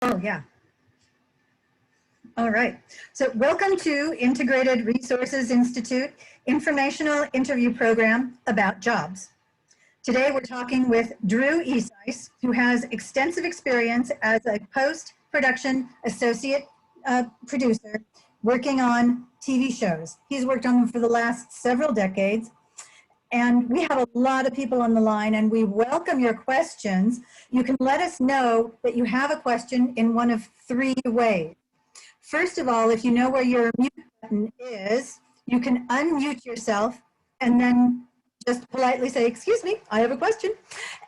Oh, yeah. All right. So welcome to Integrated Resources Institute informational interview program about jobs. Today we're talking with Drew Ysais, who has extensive experience as a post-production associate producer working on TV shows. He's worked on them for the last several decades. And we have a lot of people on the line, and we welcome your questions. You can let us know that you have a question in one of three ways. First of all, if you know where your mute button is, you can unmute yourself and then just politely say, excuse me, I have a question.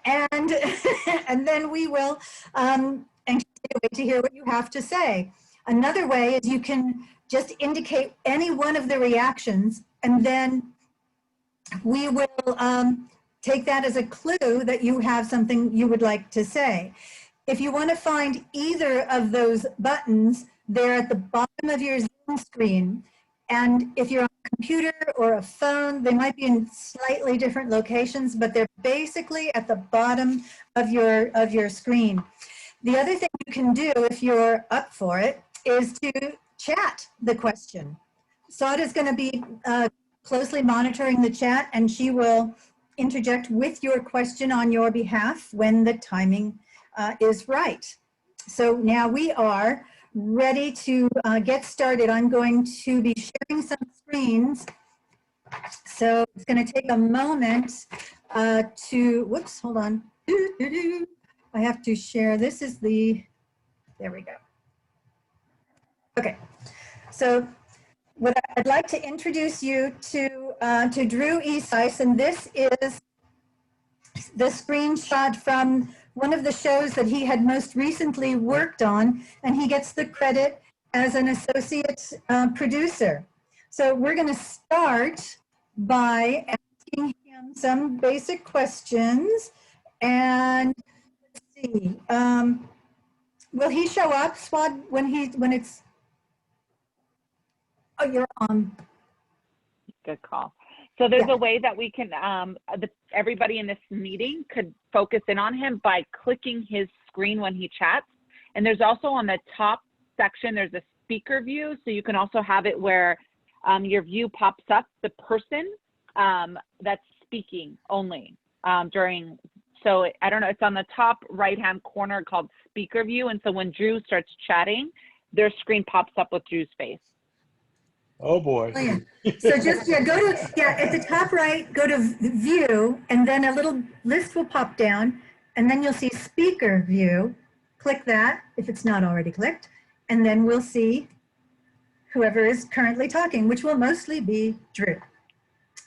And, and then we will anxiously wait to hear what you have to say. Another way is you can just indicate any one of the reactions, and then we will take that as a clue that you have something you would like to say. If you want to find either of those buttons, they're at the bottom of your Zoom screen. And if you're on a computer or a phone, they might be in slightly different locations, but they're basically at the bottom of your screen. The other thing you can do, if you're up for it, is to chat the question. Saud is going to be closely monitoring the chat, and she will interject with your question on your behalf when the timing is right. So now we are ready to get started. I'm going to be sharing some screens. So it's going to take a moment to, whoops, hold on. I have to share. This is the, there we go. Okay, so what I'd like to introduce you to Drew Ysais, and this is the screenshot from one of the shows that he had most recently worked on, and he gets the credit as an associate producer. So we're going to start by asking him some basic questions, and let's see, will he show up, Swad, when it's, oh, you're on. Good call. So there's a way that we can, everybody in this meeting could focus in on him by clicking his screen when he chats. And there's also on the top section, there's a speaker view. So you can also have it where your view pops up the person that's speaking only during, so I don't know, it's on the top right-hand corner called speaker view. And so when Drew starts chatting, their screen pops up with Drew's face. Oh boy. Oh, yeah. So just, go to, at the top right, go to view, and then a little list will pop down, and then you'll see speaker view. Click that if it's not already clicked, and then we'll see whoever is currently talking, which will mostly be Drew.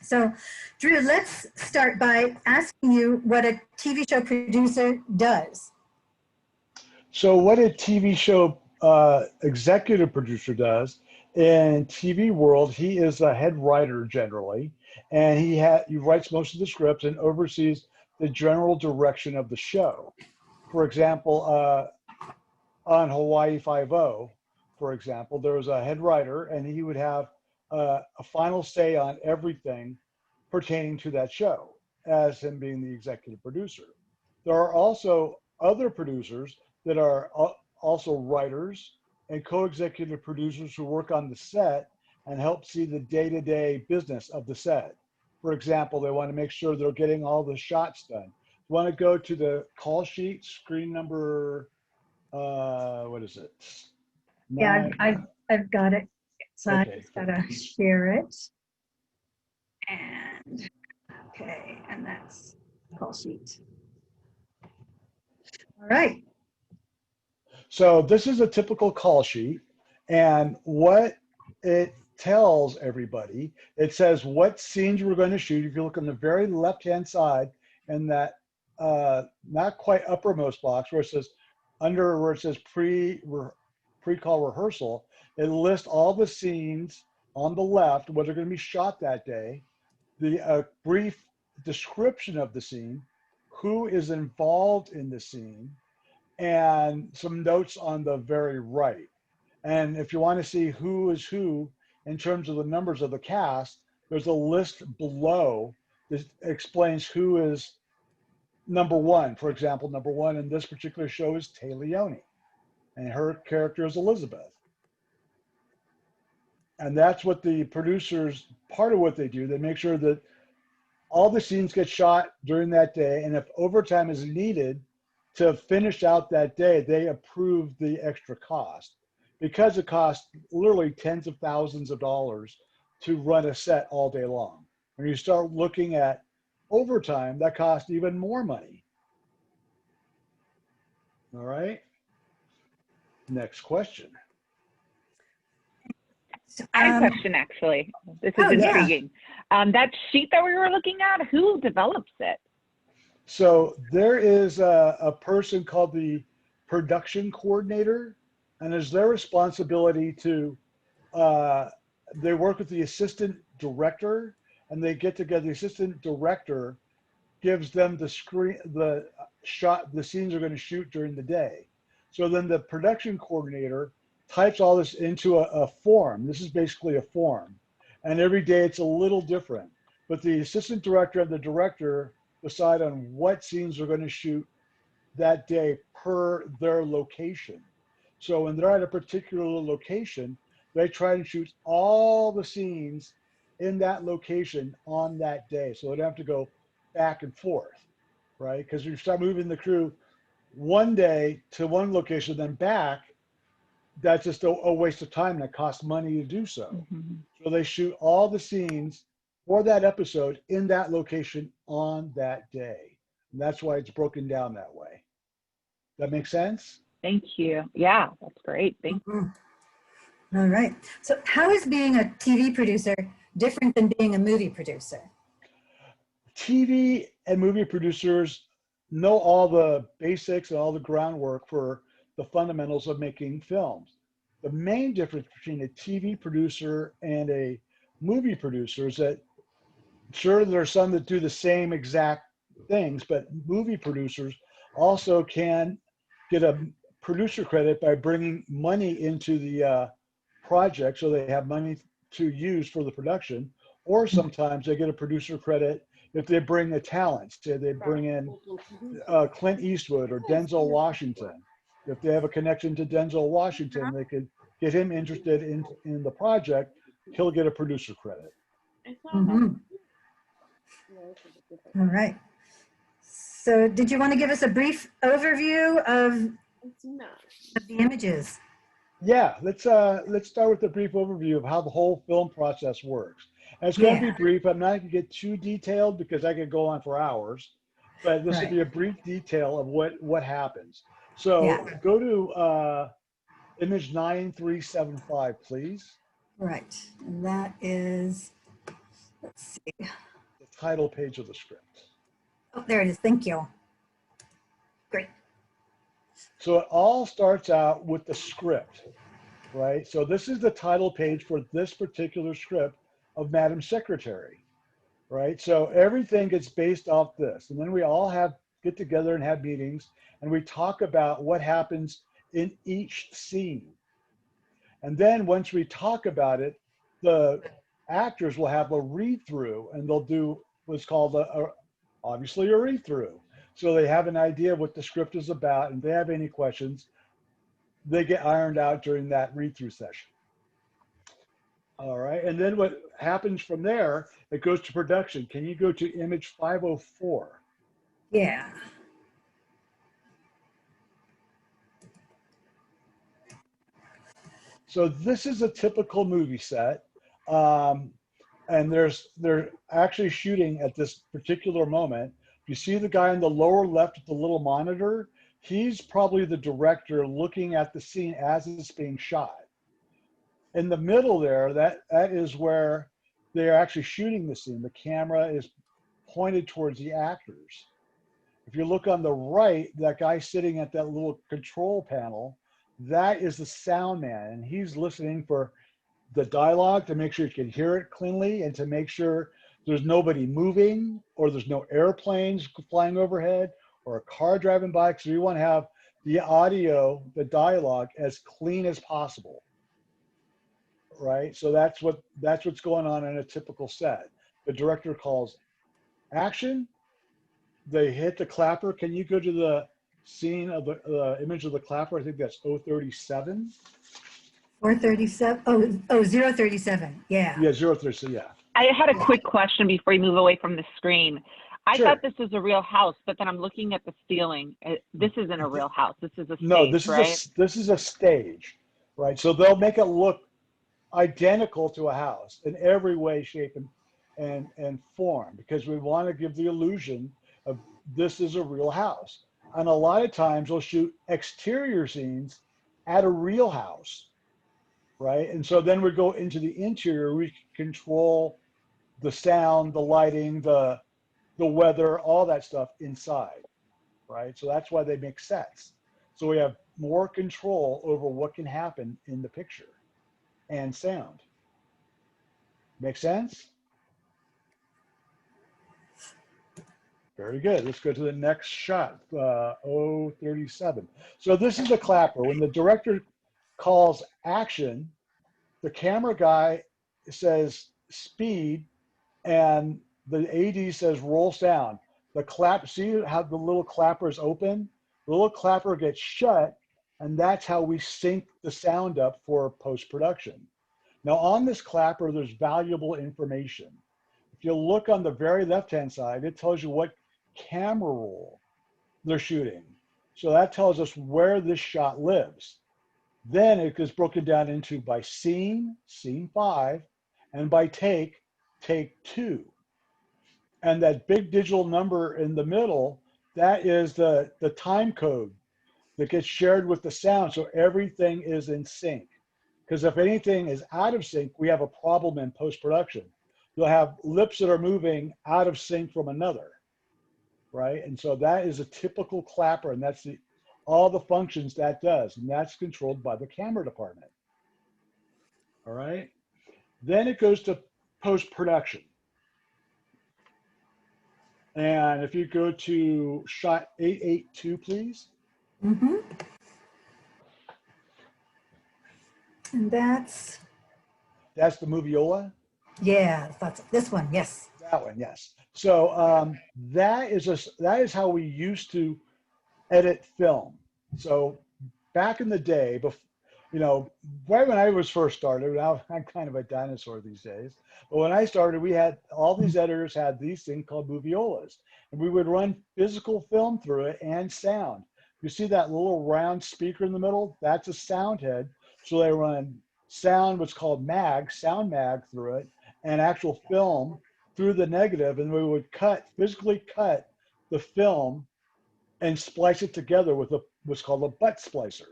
So Drew, let's start by asking you what a TV show producer does. So what a TV show executive producer does, in TV world, he is a head writer generally, and he writes most of the scripts and oversees the general direction of the show. For example, on Hawaii Five-0, for example, there was a head writer, and he would have a final say on everything pertaining to that show, as him being the executive producer. There are also other producers that are also writers and co-executive producers who work on the set and help see the day-to-day business of the set. For example, they want to make sure they're getting all the shots done. You want to go to the call sheet, screen number, what is it? Yeah, I've got it. So okay, I just gotta share it. And okay, and that's call sheet. All right. So this is a typical call sheet, and what it tells everybody, it says what scenes we're going to shoot. If you look on the very left-hand side in that not quite uppermost box where it says where it says pre-call rehearsal, it lists all the scenes on the left, what are going to be shot that day, the brief description of the scene, who is involved in the scene, and some notes on the very right. And if you want to see who is who in terms of the numbers of the cast, there's a list below that explains who is number one. For example, number one in this particular show is Tay Leone. and her character is Elizabeth. And that's what the producers, part of what they do, they make sure that all the scenes get shot during that day, and if overtime is needed to finish out that day, they approve the extra cost, because it costs literally tens of thousands of dollars to run a set all day long. When you start looking at overtime, that costs even more money. All right. Next question. I have a question, actually. This is Oh, yeah. intriguing. That sheet that we were looking at, who develops it? So there is a person called the production coordinator, and it's their responsibility to, they work with the assistant director, and they get together. The assistant director gives them the screen, the shot, the scenes are going to shoot during the day. So then the production coordinator types all this into a form. This is basically a form. And every day it's a little different. But the assistant director and the director decide on what scenes are going to shoot that day per their location. So when they're at a particular location, they try and shoot all the scenes in that location on that day. So they don't have to go back and forth, right? Because you start moving the crew one day to one location, then back, that's just a waste of time, and it costs money to do so. Mhm. So they shoot all the scenes for that episode in that location on that day. And that's why it's broken down that way. That makes sense? Thank you. Yeah, that's great. Thank you. Mhm. All right. So how is being a TV producer different than being a movie producer? TV and movie producers know all the basics and all the groundwork for the fundamentals of making films. The main difference between a TV producer and a movie producer is that, sure, there are some that do the same exact things, but movie producers also can get a producer credit by bringing money into the project, so they have money to use for the production, or sometimes they get a producer credit if they bring a talent. Say they bring in Clint Eastwood or Denzel Washington. If they have a connection to Denzel Washington, they could get him interested in the project. He'll get a producer credit. Mhm. All right. So did you want to give us a brief overview of the images? Yeah, let's start with a brief overview of how the whole film process works. And it's going to be Yeah. brief. I'm not going to get too detailed because I could go on for hours, but this will Right. be a brief detail of what happens. So Yeah. go to image 9375, please. Right. And that is, let's see. The title page of the script. Oh, there it is. Thank you. Great. So it all starts out with the script, right? So this is the title page for this particular script of Madam Secretary. Right? So everything gets based off this. And then we all get together and have meetings, and we talk about what happens in each scene. And then once we talk about it, the actors will have a read through, and they'll do what's called obviously a read through. So they have an idea of what the script is about, and if they have any questions, they get ironed out during that read through session. All right, and then what happens from there, it goes to production. Can you go to image 504? Yeah. So this is a typical movie set. And they're actually shooting at this particular moment. You see the guy in the lower left with the little monitor? He's probably the director looking at the scene as it's being shot. In the middle there, that is where they're actually shooting the scene. The camera is pointed towards the actors. If you look on the right, that guy sitting at that little control panel, that is the sound man, and he's listening for the dialogue to make sure you can hear it cleanly and to make sure there's nobody moving or there's no airplanes flying overhead or a car driving by, because we want to have the audio, the dialogue as clean as possible. Right? So that's what's going on in a typical set. The director calls action, they hit the clapper. Can you go to the scene of the image of the clapper. I think that's 037. 437. Oh, 037. Yeah. Yeah, 037. Yeah. I had a quick question before you move away from the screen. I Sure. thought this was a real house, but then I'm looking at the ceiling. This isn't a real house. This is a No, stage, right? this is a stage, right? So they'll make it look identical to a house in every way, shape, and form, because we want to give the illusion of this is a real house. And a lot of times they'll shoot exterior scenes at a real house, right? And so then we go into the interior, we control the sound, the lighting, the weather, all that stuff inside, right? So that's why they make sets. So we have more control over what can happen in the picture and sound. Make sense? Very good. Let's go to the next shot, 037. So this is the clapper. When the director calls action, the camera guy says speed, and the AD says roll sound. The clap, see how the little clapper is open? The little clapper gets shut, and that's how we sync the sound up for post-production. Now on this clapper, there's valuable information. If you look on the very left-hand side, it tells you what camera roll they're shooting. So that tells us where this shot lives. Then it gets broken down into by scene, scene 5, and by take, take 2. And that big digital number in the middle, that is the time code that gets shared with the sound. So everything is in sync. Because if anything is out of sync, we have a problem in post-production. You'll have lips that are moving out of sync from another, right? And so that is a typical clapper, and that's all the functions that does, and that's controlled by the camera department. All right. Then it goes to post-production. And if you go to shot 882, please. Mm-hmm. And that's, the moviola. yeah, that's this one. Yes. That one, yes. So that is how we used to edit film. So back in the day, right when I was first started, now I'm kind of a dinosaur these days, but when I started, we had all these editors had these things called moviolas, and we would run physical film through it and sound. You see that little round speaker in the middle? That's a sound head. So they run sound, what's called sound mag through it, and actual film through the negative, and we would physically cut the film and splice it together with what's called a butt splicer.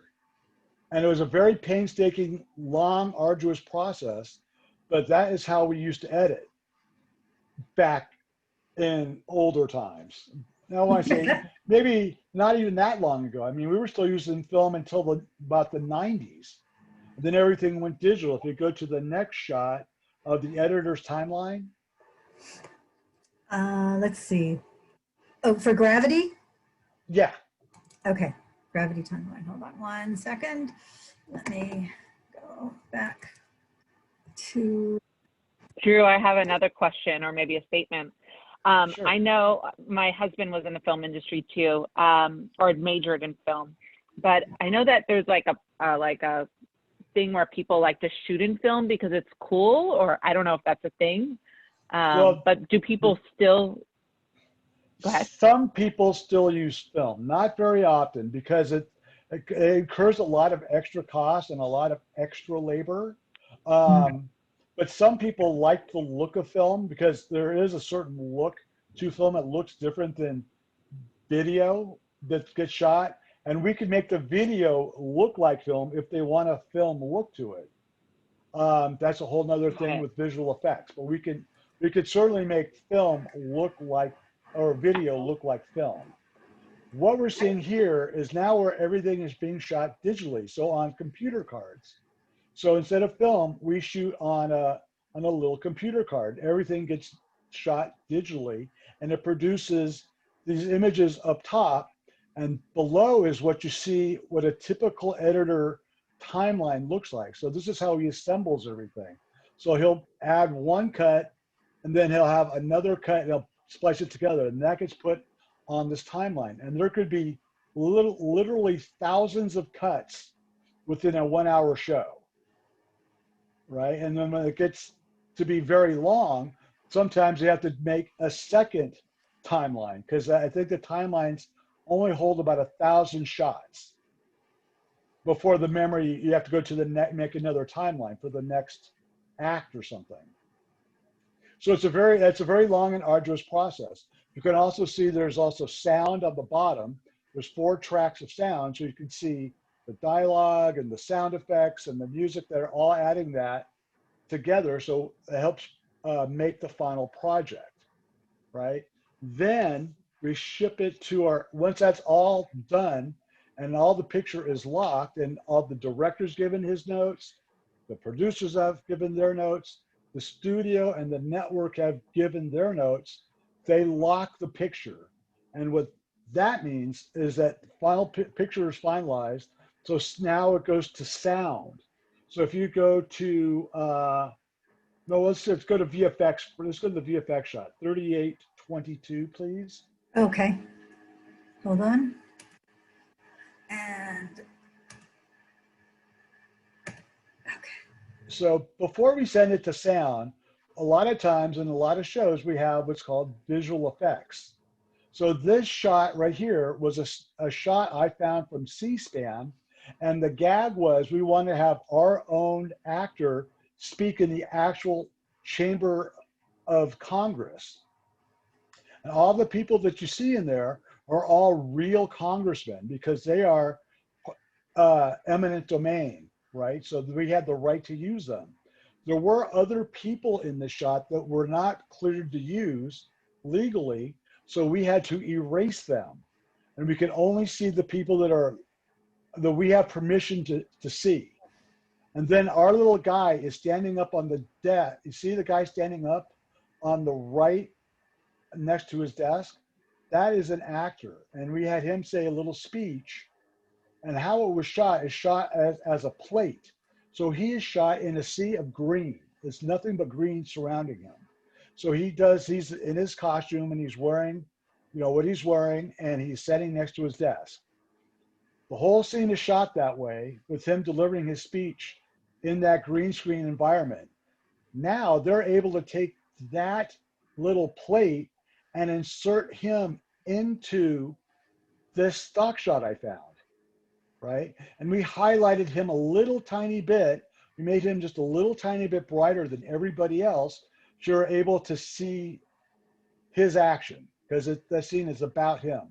And it was a very painstaking, long, arduous process, but that is how we used to edit back in older times. Now, when I say maybe not even that long ago, I mean, we were still using film until about the 90s. And then everything went digital. If you go to the next shot of the editor's timeline. Let's see. Oh, for gravity? Yeah. Okay. Gravity timeline. Hold on 1 second. Let me go back to. Drew, I have another question or maybe a statement. Sure. I know my husband was in the film industry too, or majored in film, but I know that there's like a thing where people like to shoot in film because it's cool, or I don't know if that's a thing. But do people still? Go ahead. Some people still use film, not very often, because it incurs a lot of extra cost and a lot of extra labor. But some people like the look of film because there is a certain look to film. It looks different than video that gets shot. And we can make the video look like film if they want a film look to it. That's a whole nother thing with visual effects. But we could certainly make film look like, or video look like film. What we're seeing here is now where everything is being shot digitally, so on computer cards. So instead of film, we shoot on a little computer card. Everything gets shot digitally, and it produces these images up top, and below is what you see, what a typical editor timeline looks like. So this is how he assembles everything. So he'll add one cut, and then he'll have another cut, and he'll splice it together, and that gets put on this timeline. And there could be literally thousands of cuts within a 1 hour show, right? And then when it gets to be very long, sometimes you have to make a second timeline, because I think the timelines only hold about 1,000 shots before the memory. You have to go to the make another timeline for the next act or something. So it's a very long and arduous process. You can also see there's also sound on the bottom. There's 4 tracks of sound, so you can see the dialogue and the sound effects and the music that are all adding that together. So it helps make the final project, right? Then we ship it to once that's all done and all the picture is locked and all the directors given his notes, the producers have given their notes, the studio and the network have given their notes, they lock the picture. And what that means is that the final picture is finalized. So now it goes to sound. So if you go to, no, let's go to VFX. Let's go to the VFX shot. 3822, please. Okay, hold on. And, okay. So before we send it to sound, a lot of times in a lot of shows, we have what's called visual effects. So this shot right here was a shot I found from C-SPAN. And the gag was we want to have our own actor speak in the actual chamber of Congress. And all the people that you see in there are all real congressmen because they are eminent domain, right? So we had the right to use them. There were other people in the shot that were not cleared to use legally, so we had to erase them. And we can only see the people that we have permission to see. And then our little guy is standing up on the desk. You see the guy standing up on the right next to his desk? That is an actor. And we had him say a little speech. And how it was shot is shot as a plate. So he is shot in a sea of green. There's nothing but green surrounding him. So he's in his costume and he's wearing, what he's wearing, and he's sitting next to his desk. The whole scene is shot that way with him delivering his speech in that green screen environment. Now they're able to take that little plate and insert him into this stock shot I found, right? And we highlighted him a little tiny bit. We made him just a little tiny bit brighter than everybody else. So you're able to see his action because that scene is about him.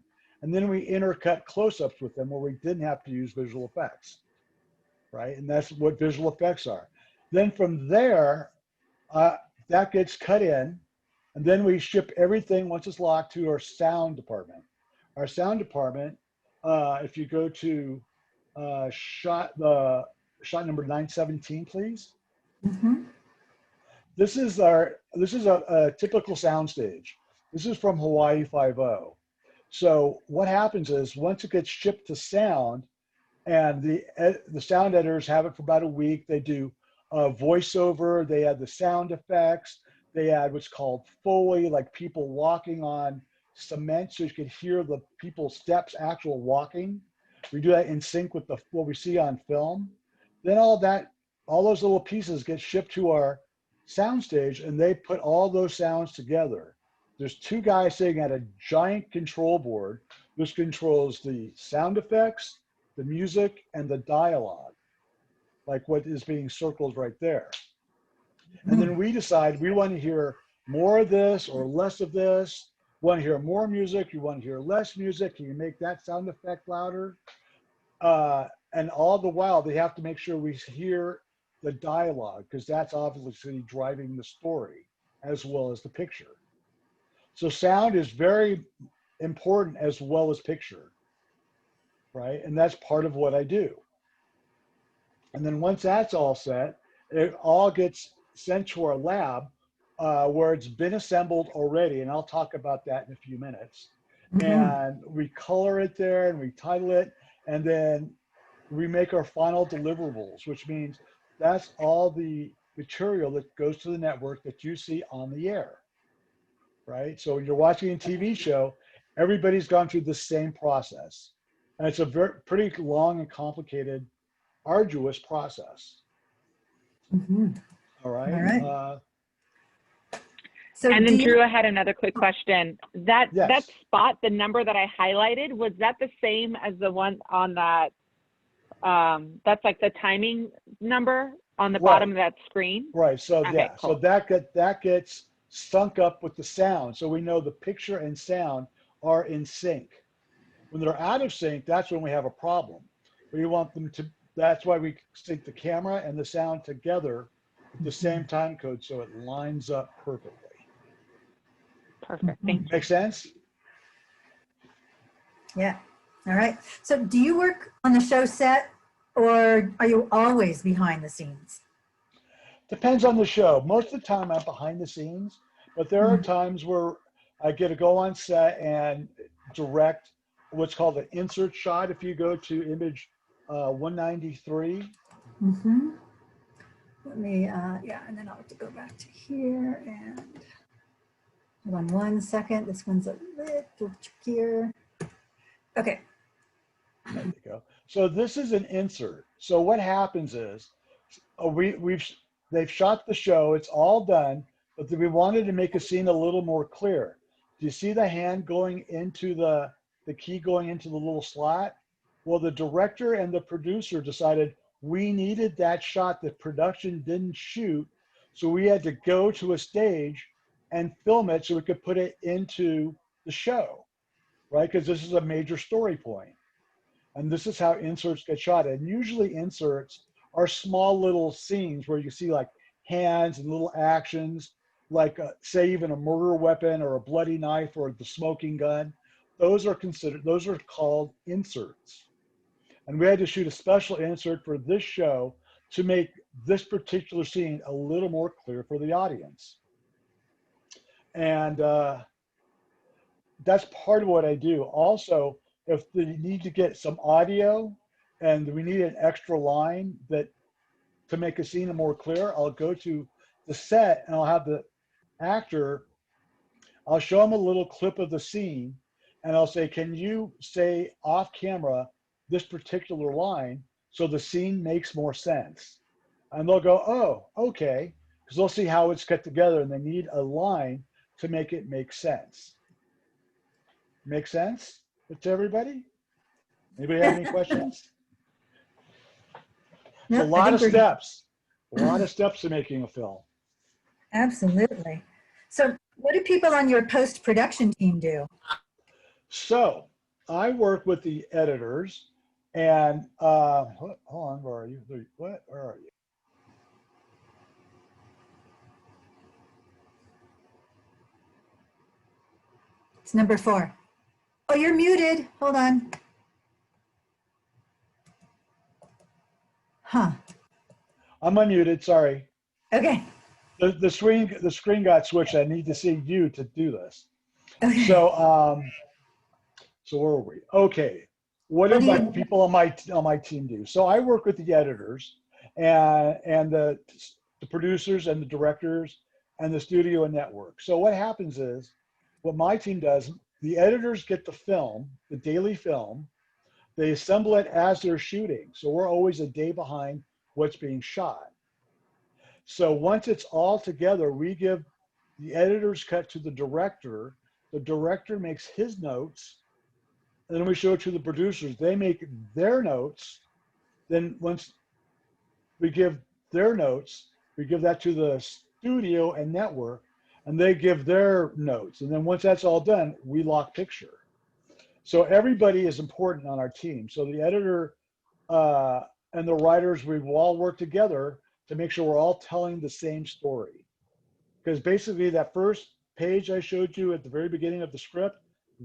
And then we intercut close-ups with them where we didn't have to use visual effects, right? And that's what visual effects are. Then from there, that gets cut in, and then we ship everything once it's locked to our sound department. Our sound department, if you go to shot number 917, please. Mm-hmm. This is a typical sound stage. This is from Hawaii Five-0. So what happens is once it gets shipped to sound, and the sound editors have it for about a week, they do voiceover, they add the sound effects, they add what's called Foley, like people walking on cement, so you can hear the people's steps actual walking. We do that in sync with what we see on film. Then all those little pieces get shipped to our soundstage, and they put all those sounds together. There's 2 guys sitting at a giant control board. This controls the sound effects, the music, and the dialogue, like what is being circled right there. And then we decide we want to hear more of this or less of this. Want to hear more music? You want to hear less music? Can you make that sound effect louder? And all the while, they have to make sure we hear the dialogue because that's obviously driving the story as well as the picture. So sound is very important as well as picture, right? And that's part of what I do. And then once that's all set, it all gets sent to our lab where it's been assembled already. And I'll talk about that in a few minutes. Mm-hmm. And we color it there and we title it. And then we make our final deliverables, which means that's all the material that goes to the network that you see on the air, right? So when you're watching a TV show, everybody's gone through the same process. And it's a pretty long and complicated, arduous process. Mhm. All right. All right. So And do then you, Drew, I had another quick question. That Yes. spot, the number that I highlighted, was that the same as the one on that? That's like the timing number on the bottom of that screen. Right. So Okay, yeah. So cool. that gets sunk up with the sound. So we know the picture and sound are in sync. When they're out of sync, that's when we have a problem. We want them to. That's why we sync the camera and the sound together with the same time code, so it lines up perfectly. Perfect. Thank you. Make sense? yeah. All right. So do you work on the show set or are you always behind the scenes? Depends on the show. Most of the time I'm behind the scenes, but there are times where I get to go on set and direct what's called an insert shot. If you go to image 193. Mm-hmm. Let me, yeah, and then I'll have to go back to here and hold on 1 second. This one's a little trickier. Okay. There you go. So this is an insert. So what happens is they've shot the show, it's all done, but we wanted to make a scene a little more clear. Do you see the hand going into the key going into the little slot? Well, the director and the producer decided we needed that shot that production didn't shoot, so we had to go to a stage and film it so we could put it into the show, right? Because this is a major story point. And this is how inserts get shot. And usually inserts are small little scenes where you see like hands and little actions, like say even a murder weapon or a bloody knife or the smoking gun. Those are called inserts. And we had to shoot a special insert for this show to make this particular scene a little more clear for the audience. And that's part of what I do. Also, if they need to get some audio and we need an extra line that to make a scene more clear, I'll go to the set and I'll have the actor, I'll show them a little clip of the scene and I'll say, can you say off camera this particular line so the scene makes more sense? And they'll go, oh, okay, because they'll see how it's cut together and they need a line to make it make sense. Make sense to everybody? Anybody have any questions? It's a No, I lot think of we're steps. A lot of steps to making a film. absolutely. So what do people on your post-production team do? So I work with the editors and hold on, where are you? What? Where are you? It's number 4. Oh, you're muted. Hold on. Huh. I'm unmuted, sorry. Okay. The screen got switched. I need to see you to do this. Okay. So so where are we? Okay. What What do do my you, people on my team do? So I work with the editors and the producers and the directors and the studio and network. So what happens is what my team does, the editors get the film, the daily film, they assemble it as they're shooting. So we're always a day behind what's being shot. So once it's all together, we give the editor's cut to the director. The director makes his notes, and then we show it to the producers. They make their notes. Then once we give their notes, we give that to the studio and network, and they give their notes. And then once that's all done, we lock picture. So everybody is important on our team. So the editor and the writers, we all work together to make sure we're all telling the same story. Because basically that first page I showed you at the very beginning of the script,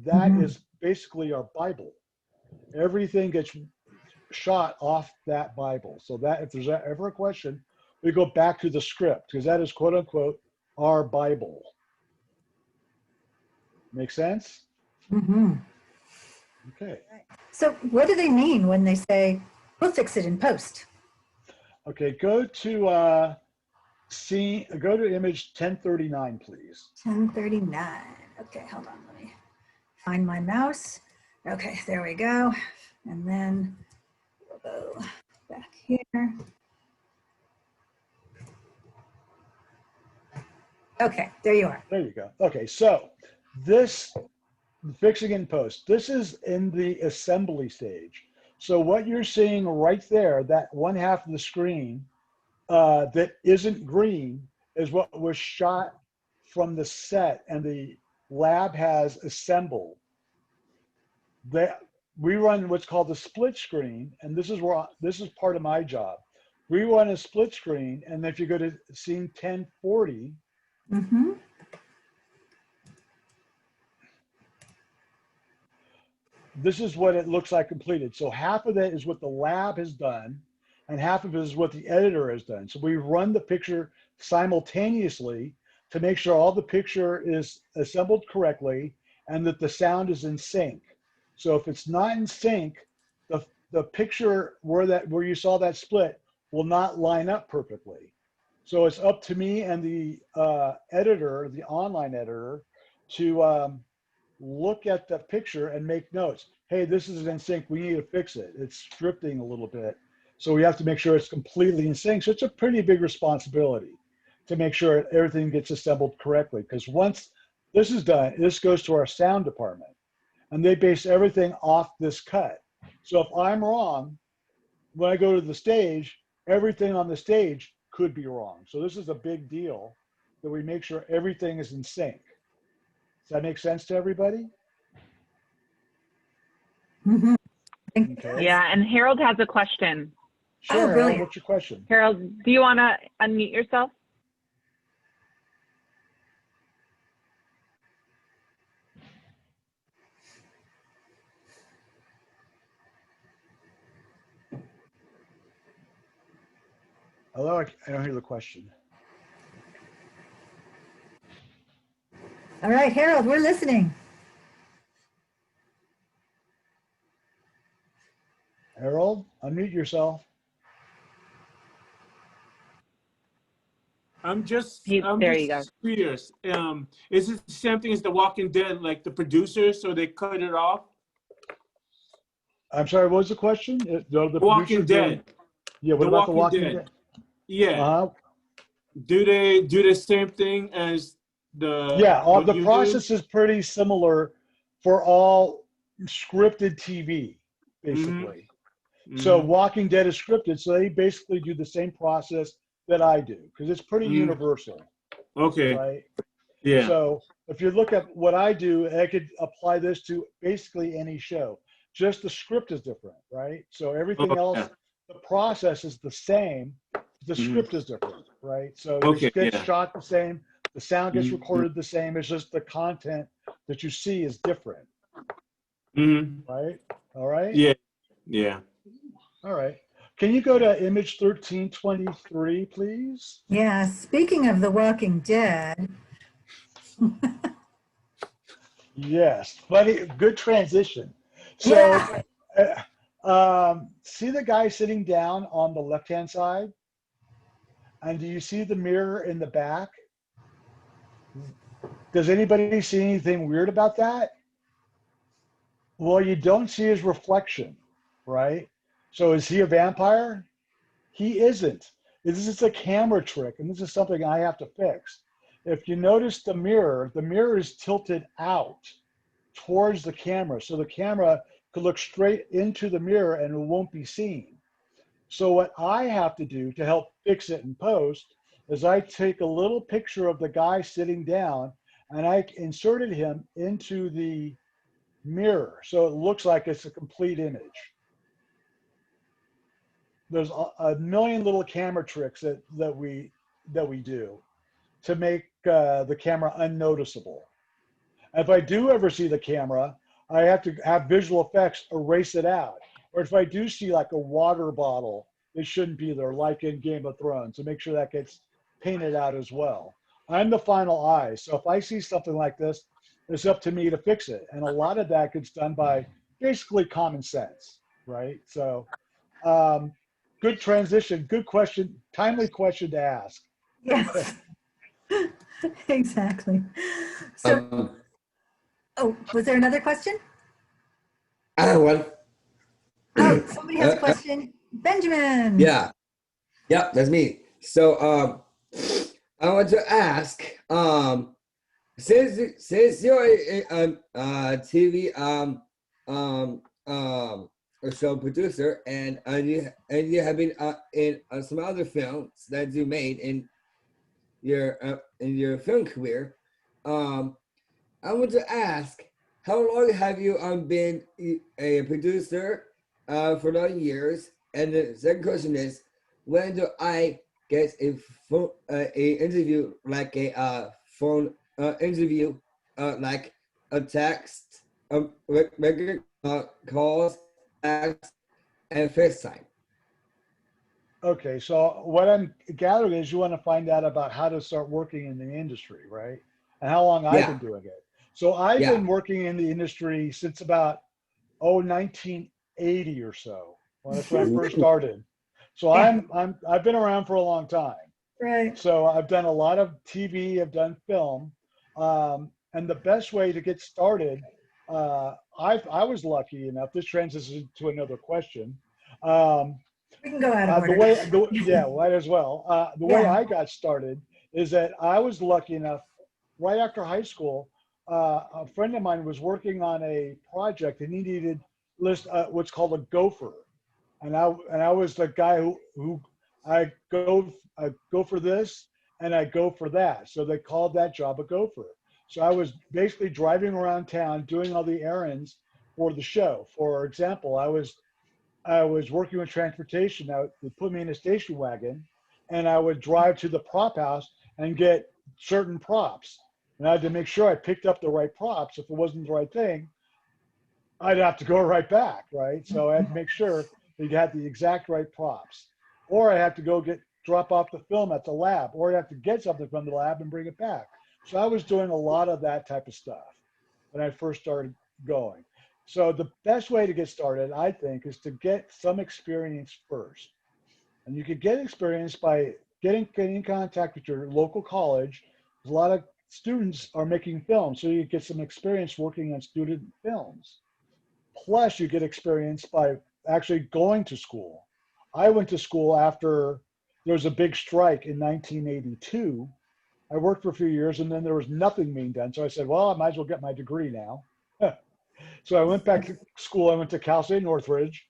that is basically our Bible. Everything gets shot off that Bible. So that if there's ever a question, we go back to the script because that is quote unquote our Bible. Make sense? mm-hmm. Okay. So what do they mean when they say, we'll fix it in post? Okay, go to go to image 1039, please. 1039. Okay, hold on. Let me find my mouse. Okay, there we go. And then we'll go back here. Okay, there you are. There you go. Okay, so this fixing in post, this is in the assembly stage. So what you're seeing right there, that one half of the screen that isn't green is what was shot from the set and the lab has assembled. We run what's called the split screen, and this is part of my job. We run a split screen, and if you go to scene 1040, Mm-hmm. this is what it looks like completed. So half of it is what the lab has done, and half of it is what the editor has done. So we run the picture simultaneously to make sure all the picture is assembled correctly and that the sound is in sync. So if it's not in sync, the picture where you saw that split will not line up perfectly. So it's up to me and the editor, the online editor, to look at the picture and make notes. Hey, this isn't in sync. We need to fix it. It's drifting a little bit. So we have to make sure it's completely in sync. So it's a pretty big responsibility to make sure everything gets assembled correctly. Because once this is done, this goes to our sound department. And they base everything off this cut. So if I'm wrong, when I go to the stage, everything on the stage could be wrong. So this is a big deal that we make sure everything is in sync. Does that make sense to everybody? Mm-hmm. Okay. Yeah, and Harold has a question. Sure, Oh, Harold, brilliant. what's your question? Harold, do you want to unmute yourself? Hello, I don't hear the question. All right, Harold, we're listening. Harold, unmute yourself. I'm just There you go. curious. Is it the same thing as The Walking Dead, like the producers, so they cut it off? I'm sorry, what was the question? The Walking producer Dead. Yeah, what The about The Walking Walking Dead. Dead? Yeah. Uh-huh. Do they do the same thing as Yeah, what the you process is pretty similar for all scripted TV, basically. do? So Walking Dead is scripted, so they basically do the same process that I do, because it's pretty universal, Okay. right? Yeah. So if you look at what I do, I could apply this to basically any show. Just the script is different, right? So everything else, the process is the same. The script is different, right? So it gets shot the same. The sound gets recorded the same. It's just the content that you see is different, right? All right? Yeah. Yeah. All right. Can you go to image 1323, please? Yeah, speaking of The Walking Dead. Yes, buddy, good transition. So, see the guy sitting down on the left-hand side? And do you see the mirror in the back? Does anybody see anything weird about that? Well, you don't see his reflection, right? So is he a vampire? He isn't. This is a camera trick, and this is something I have to fix. If you notice the mirror is tilted out towards the camera. So the camera could look straight into the mirror and it won't be seen. So what I have to do to help fix it in post is I take a little picture of the guy sitting down and I inserted him into the mirror. So it looks like it's a complete image. There's a million little camera tricks that we do to make the camera unnoticeable. If I do ever see the camera, I have to have visual effects erase it out. Or if I do see like a water bottle, it shouldn't be there, like in Game of Thrones, to make sure that gets painted out as well. I'm the final eye, so if I see something like this, it's up to me to fix it. And a lot of that gets done by basically common sense, right? So good transition, good question, timely question to ask. Yes, exactly. So, oh, was there another question? I have one. Oh, somebody has a Uh, question. Benjamin. yeah, yeah, that's me. So, I want to ask, since you're a TV a show producer, and you have been in some other films that you made in your film career, um, I want to ask, how long have you been a producer for 9 years? And the second question is, when do I get a interview, like a phone interview, like a text, regular calls, text, and FaceTime? Okay, so what I'm gathering is you want to find out about how to start working in the industry, right? And how long I've been Yeah, doing it. So I've yeah. been working in the industry since about, 1980 or so. Well, that's when I first started. So Yeah, I've been around for a long time. right. So I've done a lot of TV, I've done film. And the best way to get started, I was lucky enough, this transitions to another question. Um, We can go out of the order. way, the, yeah, might as well. The way Yeah. I got started is that I was lucky enough, right after high school, a friend of mine was working on a project and he needed what's called a gopher. And I was the guy who I go for this and I go for that. So they called that job a gopher. So I was basically driving around town doing all the errands for the show. For example, I was working with transportation. They put me in a station wagon, and I would drive to the prop house and get certain props. And I had to make sure I picked up the right props. If it wasn't the right thing, I'd have to go right back, right? So I had to make sure that you had the exact right props. Or I had to go drop off the film at the lab, or I have to get something from the lab and bring it back. So I was doing a lot of that type of stuff when I first started going. So the best way to get started, I think, is to get some experience first. And you could get experience by getting in contact with your local college. A lot of students are making films, so you get some experience working on student films. Plus, you get experience by actually going to school. I went to school after there was a big strike in 1982. I worked for a few years and then there was nothing being done. So I said, well, I might as well get my degree now. So I went back to school. I went to Cal State Northridge,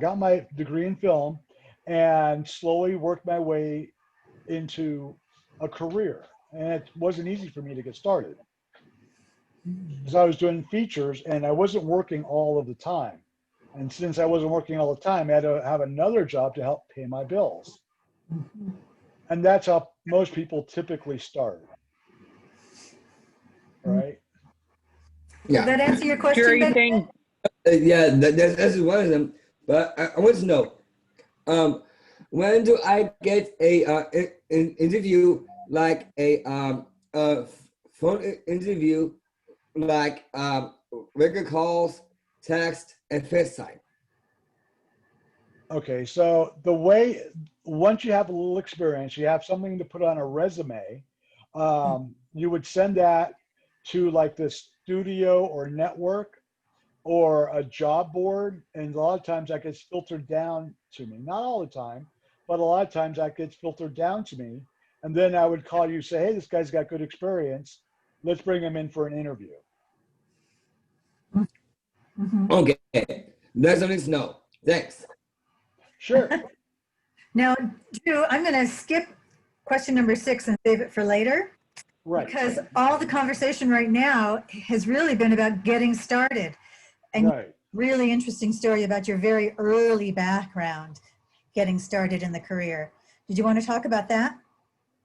got my degree in film, and slowly worked my way into a career. And it wasn't easy for me to get started because I was doing features and I wasn't working all of the time. And since I wasn't working all the time, I had to have another job to help pay my bills. And that's how most people typically start, right? Did Yeah. that answer your Drew, are question, you Ben? saying Yeah, that's one of them. But I want to know, um, when do I get a interview, like a phone interview, like regular calls, text, and FaceTime? Okay, so the way, once you have a little experience, you have something to put on a resume, you would send that to like the studio or network or a job board. And a lot of times that gets filtered down to me. Not all the time, but a lot of times that gets filtered down to me. And then I would call you, say, hey, this guy's got good experience. Let's bring him in for an interview. Mhm. Okay, that's all I need to know. Thanks. Sure. Now, Drew, I'm going to skip question number 6 and save it for later Right. because all the conversation right now has really been about getting started. And Right. really interesting story about your very early background getting started in the career. Did you want to talk about that?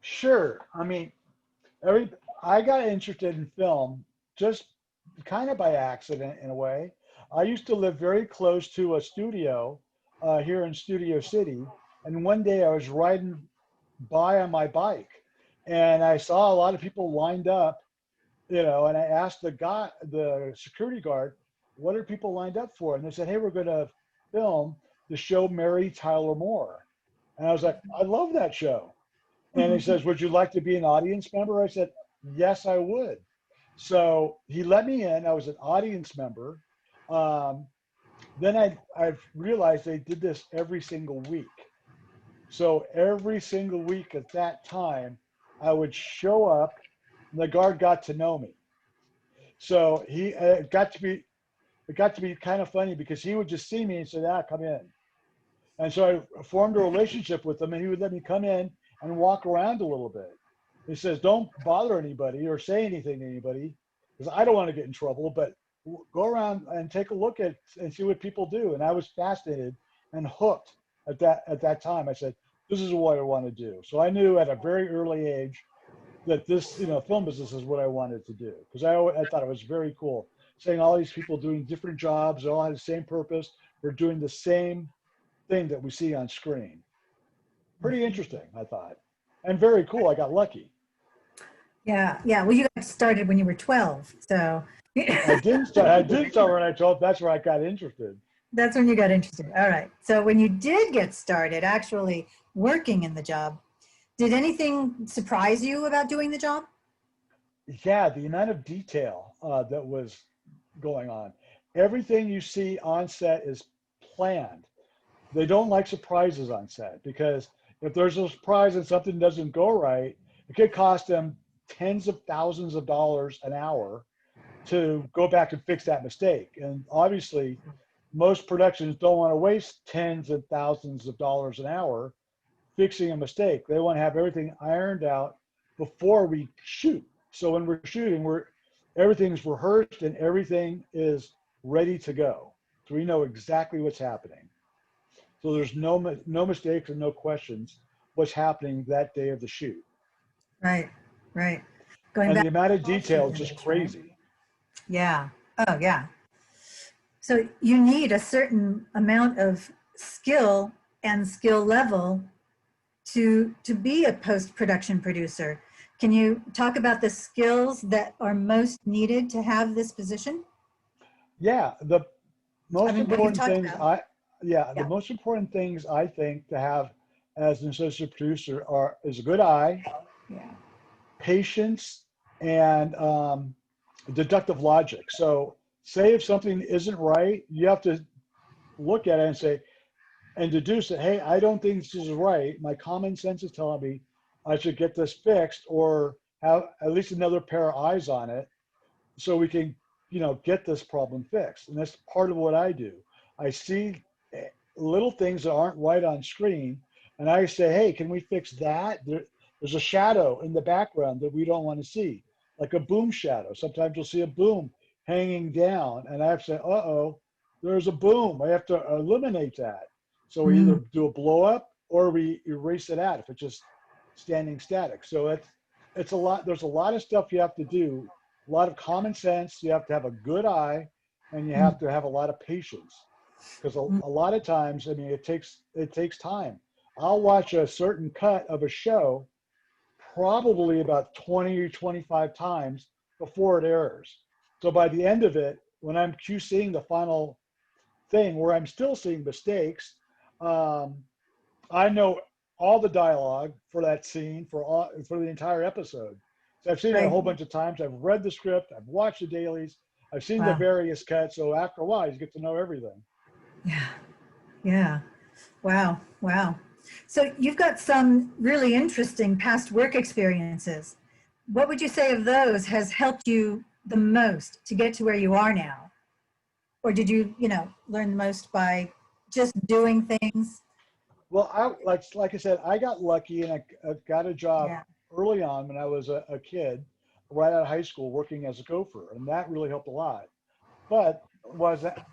Sure. I mean, every I got interested in film just kind of by accident in a way. I used to live very close to a studio here in Studio City, and one day I was riding by on my bike, and I saw a lot of people lined up, and I asked the security guard, "What are people lined up for?" And they said, "Hey, we're going to film the show Mary Tyler Moore," and I was like, "I love that show." And he says, "Would you like to be an audience member?" I said, "Yes, I would." So he let me in. I was an audience member. Um, Then I realized they did this every single week. So every single week at that time, I would show up, and the guard got to know me. So it got to be kind of funny because he would just see me and say, "Ah, come in." And so I formed a relationship with him, and he would let me come in and walk around a little bit. He says, "Don't bother anybody or say anything to anybody, because I don't want to get in trouble. But go around and take a look at and see what people do." And I was fascinated and hooked at that time. I said, "This is what I want to do." So I knew at a very early age that this, film business is what I wanted to do, because I thought it was very cool, saying all these people doing different jobs, they all had the same purpose, we're doing the same thing that we see on screen. Pretty interesting, I thought, and very cool. I got lucky. Yeah, yeah. Well, you got started when you were 12, so I didn't start. I did start when I told. That's where I got interested. that's when you got interested. All right. So when you did get started actually working in the job, did anything surprise you about doing the job? Yeah, the amount of detail that was going on. Everything you see on set is planned. They don't like surprises on set, because if there's a surprise and something doesn't go right, it could cost them tens of thousands of dollars an hour to go back and fix that mistake. And obviously, most productions don't want to waste tens of thousands of dollars an hour fixing a mistake. They want to have everything ironed out before we shoot. So when we're shooting, everything's rehearsed and everything is ready to go. So we know exactly what's happening. So there's no mistakes and no questions what's happening that day of the shoot. Right, right. Going And back the to amount of the culture detail is just image, right? crazy. Yeah. Oh, yeah. So you need a certain amount of skill and skill level to be a post-production producer. Can you talk about the skills that are most needed to have this position? Yeah, the I most mean, what you've important talked things about. the Yeah. most important things I think to have as an associate producer is a good eye, Yeah. patience, and deductive logic. So say if something isn't right, you have to look at it and say, and deduce that, hey, I don't think this is right. My common sense is telling me I should get this fixed, or have at least another pair of eyes on it, so we can, get this problem fixed. And that's part of what I do. I see little things that aren't right on screen, and I say, hey, can we fix that? There's a shadow in the background that we don't want to see, like a boom shadow. Sometimes you'll see a boom hanging down, and I have to say, uh-oh, there's a boom. I have to eliminate that. So we Mm, either do a blow up or we erase it out if it's just standing static. So it's a lot. There's a lot of stuff you have to do, a lot of common sense. You have to have a good eye, and you mm, have to have a lot of patience, because mm. a lot of times, I mean, it takes time. I'll watch a certain cut of a show probably about 20 or 25 times before it airs. So by the end of it, when I'm QCing the final thing, where I'm still seeing mistakes, um, I know all the dialogue for that scene for the entire episode. So I've seen it a Right. whole bunch of times. I've read the script. I've watched the dailies. I've seen the Wow. various cuts. So after a while, you get to know everything. Yeah. Yeah. Wow. Wow. So you've got some really interesting past work experiences. What would you say of those has helped you the most to get to where you are now? Or did you, learn the most by just doing things? Well, like I said, I got lucky, and I got a job Yeah. early on when I was a kid, right out of high school, working as a gopher, and that really helped a lot. But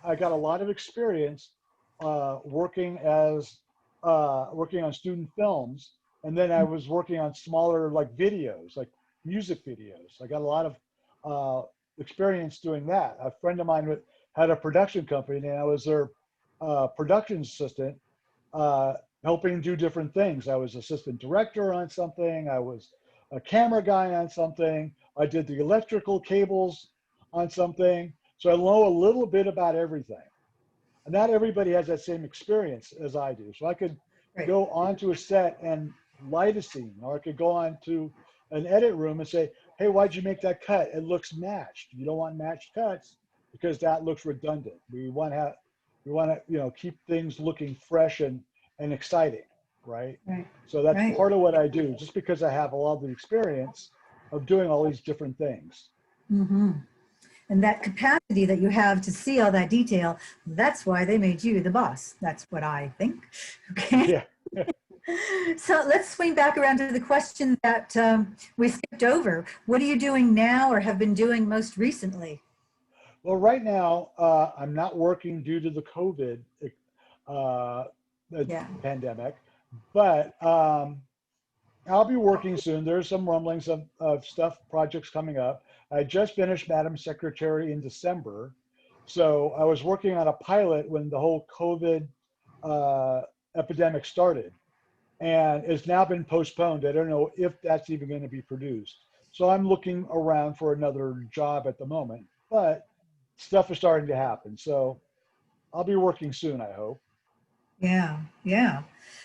I got a lot of experience working on student films, and then I was working on smaller, like videos, like music videos. I got a lot of experience doing that. A friend of mine had a production company, and I was their production assistant, uh, helping do different things. I was assistant director on something. I was a camera guy on something. I did the electrical cables on something. So I know a little bit about everything. And not everybody has that same experience as I do. So I could Right. go onto a set and light a scene, or I could go on to an edit room and say, hey, why'd you make that cut? It looks matched. You don't want matched cuts because that looks redundant. We want to have We want to, you know, keep things looking fresh and exciting, right? Right. So that's Right. part of what I do, just because I have a lot of the experience of doing all these different things. Mm-hmm. And that capacity that you have to see all that detail, that's why they made you the boss. That's what I think. Okay. Yeah. So let's swing back around to the question that we skipped over. What are you doing now or have been doing most recently? Well, right now, I'm not working due to the COVID uh, Yeah. pandemic, but I'll be working soon. There's some rumblings of stuff, projects coming up. I just finished Madam Secretary in December. So I was working on a pilot when the whole COVID uh, epidemic started, and it's now been postponed. I don't know if that's even going to be produced. So I'm looking around for another job at the moment, but stuff is starting to happen. So I'll be working soon, I hope. Yeah, yeah.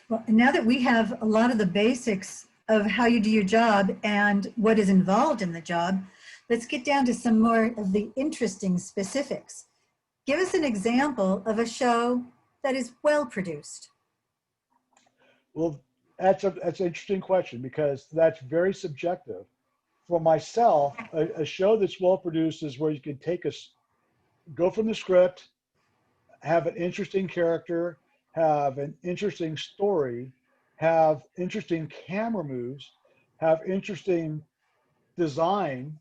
Well, now that we have a lot of the basics of how you do your job and what is involved in the job, let's get down to some more of the interesting specifics. Give us an example of a show that is well produced. Well, that's an interesting question because that's very subjective. For myself, a show that's well produced is where you can go from the script, have an interesting character, have an interesting story, have interesting camera moves, have interesting design,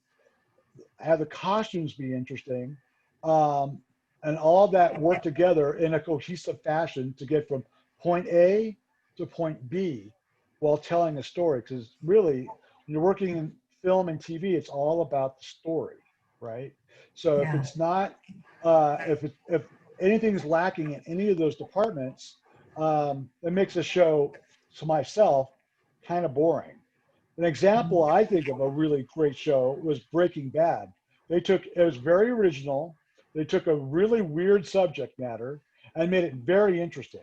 have the costumes be interesting, um, and all that work together in a cohesive fashion to get from point A to point B while telling a story. Because really, when you're working in film and TV, it's all about the story, right? So if Yeah, it's not, if anything's lacking in any of those departments, it makes a show, to myself, kind of boring. An example I think of a really great show was Breaking Bad. It was very original. They took a really weird subject matter and made it very interesting.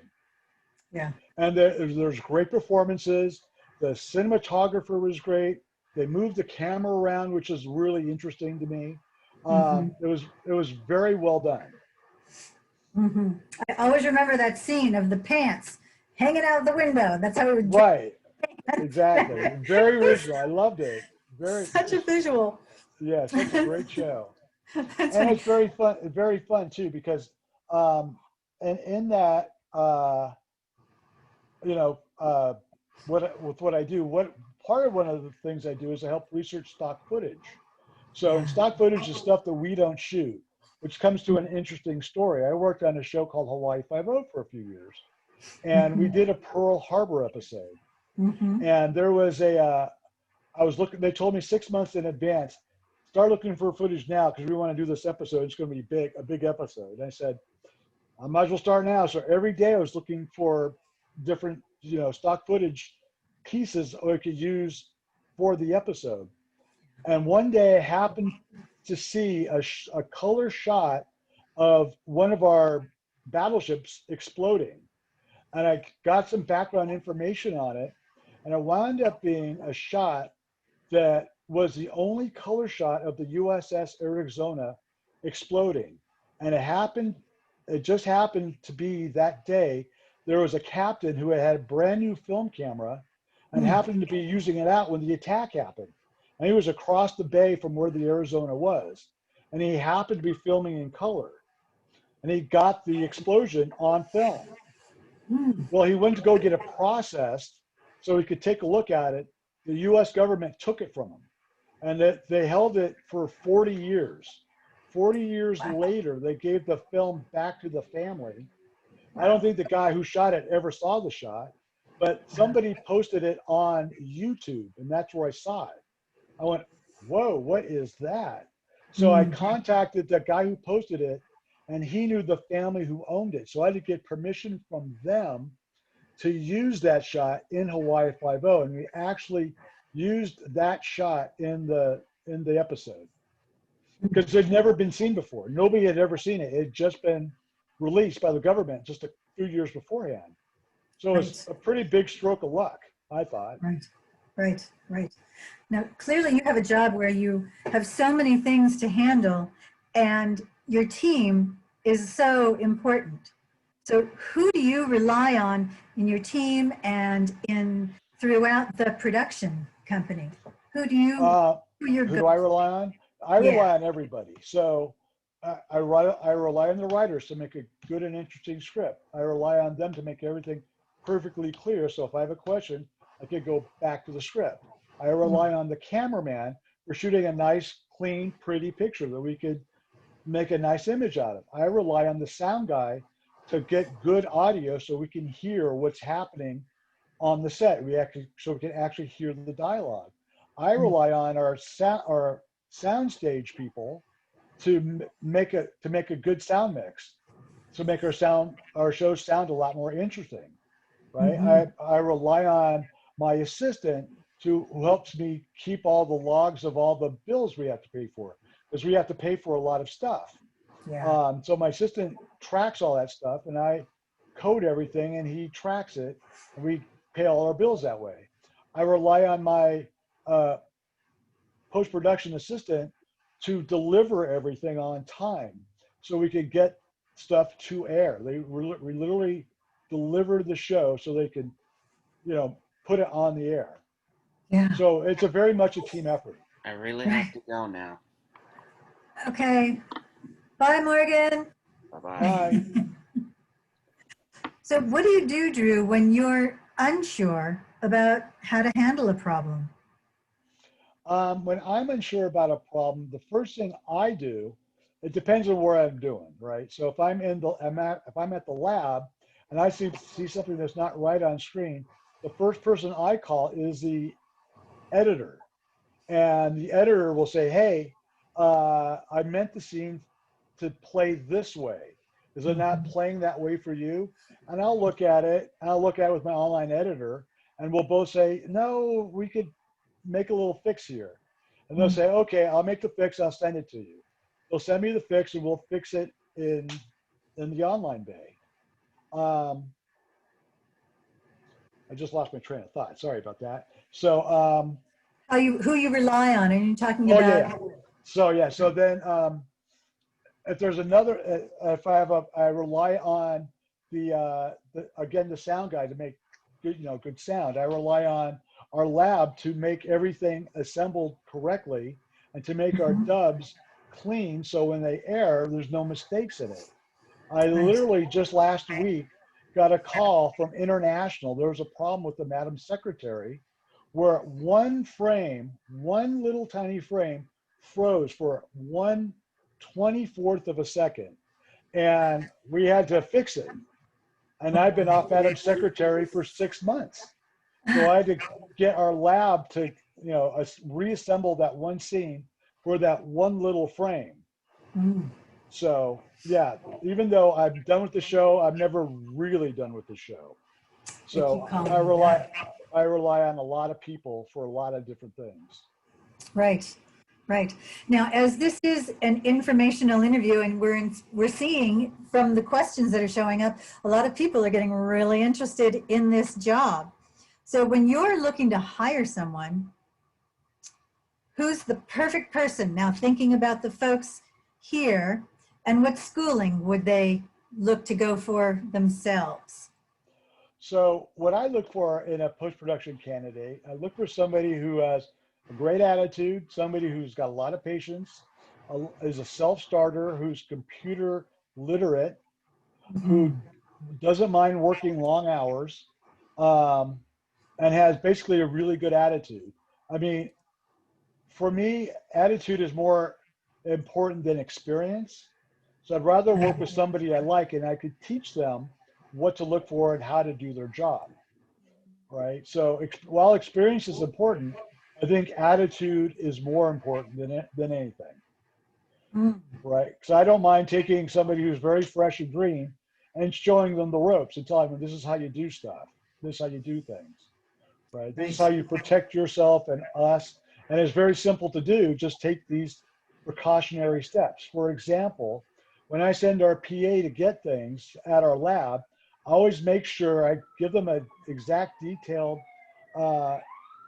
yeah. And there's great performances. The cinematographer was great. They moved the camera around, which is really interesting to me. Mm-hmm. It was very well done. Mm-hmm. I always remember that scene of the pants hanging out the window. That's how we would dress. Right, exactly. Very original. I loved it. Very, Such a just visual. yeah, such a great show. That's And funny. it's very fun too, because and in that you know what I do, what part of one of the things I do is I help research stock footage. So in Yeah. stock footage is stuff that we don't shoot, which comes to an interesting story. I worked on a show called Hawaii Five-O for a few years, and we Mm-hmm. did a Pearl Harbor episode. Mm-hmm. And there was I was looking, they told me 6 months in advance, start looking for footage now because we want to do this episode. It's going to be a big episode. And I said, I might as well start now. So every day I was looking for different, stock footage pieces I could use for the episode. And one day I happened to see a color shot of one of our battleships exploding. And I got some background information on it. And it wound up being a shot that was the only color shot of the USS Arizona exploding. And it just happened to be that day, there was a captain who had a brand new film camera and happened to be using it out when the attack happened. And he was across the bay from where the Arizona was. And he happened to be filming in color. And he got the explosion on film. Mm. Well, he went to go get it processed so he could take a look at it. The US government took it from him and that they held it for 40 years. 40 years Wow. later, they gave the film back to the family. I don't Wow. think the guy who shot it ever saw the shot, but somebody posted it on YouTube, and that's where I saw it. I went, whoa, what is that? So I Mm. contacted the guy who posted it, and he knew the family who owned it. So I had to get permission from them to use that shot in Hawaii Five-O, and we actually used that shot in the episode because it had never been seen before. Nobody had ever seen it. It had just been released by the government just a few years beforehand. So it's Right. a pretty big stroke of luck, I thought. Right. Right. Right. Now, clearly you have a job where you have so many things to handle and your team is so important. So who do you rely on in your team and throughout the production company? Who do you, Uh, who are your who go? do I rely on? I Yeah. rely on everybody. So I rely on the writers to make a good and interesting script. I rely on them to make everything perfectly clear. So if I have a question, I could go back to the script. I rely on the cameraman for shooting a nice, clean, pretty picture that we could make a nice image out of. I rely on the sound guy to get good audio so we can hear what's happening on the set. So we can actually hear the dialogue. I rely on our soundstage people to make a good sound mix, to make our shows sound a lot more interesting, right? Mhm. I rely on my assistant who helps me keep all the logs of all the bills we have to pay for, because we have to pay for a lot of stuff. Yeah. So my assistant tracks all that stuff, and I code everything, and he tracks it, and we pay all our bills that way. I rely on my uh, post-production assistant to deliver everything on time, so we could get stuff to air. We literally deliver the show so they can, put it on the air. Yeah. So it's a very much a team effort. I really have Right. to go now. Okay. Bye, Morgan. Bye-bye. Bye. So what do you do, Drew, when you're unsure about how to handle a problem? When I'm unsure about a problem, the first thing I do, it depends on where I'm doing, right? So if if I'm at the lab and I see something that's not right on screen, the first person I call is the editor, and the editor will say, "Hey, I meant the scene to play this way. Is it not playing that way for you?" And I'll look at it, and I'll look at it with my online editor, and we'll both say, "No, we could make a little fix here." And they'll say, "Okay, I'll make the fix. I'll send it to you." They'll send me the fix, and we'll fix it in the online bay. Um, I just lost my train of thought. Sorry about that. So, Who you rely on? Are you talking oh about? yeah. So then, if there's another, if I rely on again, the sound guy to make good sound. I rely on our lab to make everything assembled correctly and to make our dubs clean, so when they air, there's no mistakes in it. I Right. literally just last week got a call from International. There was a problem with the Madam Secretary where one little tiny frame froze for 1/24th of a second. And we had to fix it. And I've been off Madam Secretary for 6 months. So I had to get our lab to, reassemble that one scene for that one little frame. Mm. So yeah, even though I'm done with the show, I'm never really done with the show. They keep So calling I you rely back. I rely on a lot of people for a lot of different things. Right. Right. Now, as this is an informational interview and we're seeing from the questions that are showing up, a lot of people are getting really interested in this job. So when you're looking to hire someone, who's the perfect person? Now thinking about the folks here, and what schooling would they look to go for themselves? So what I look for in a post-production candidate, I look for somebody who has a great attitude, somebody who's got a lot of patience, is a self-starter, who's computer literate, who Mhm. doesn't mind working long hours, um, and has basically a really good attitude. I mean, for me, attitude is more important than experience. So I'd rather work with somebody I like and I could teach them what to look for and how to do their job, right? So while experience is important, I think attitude is more important than anything, Mm. right? Because I don't mind taking somebody who's very fresh and green and showing them the ropes and telling them this is how you do stuff, this is how you do things, right? This is how Right. you protect yourself and us. And it's very simple to do. Just take these precautionary steps. For example, when I send our PA to get things at our lab, I always make sure I give them an exact detailed uh,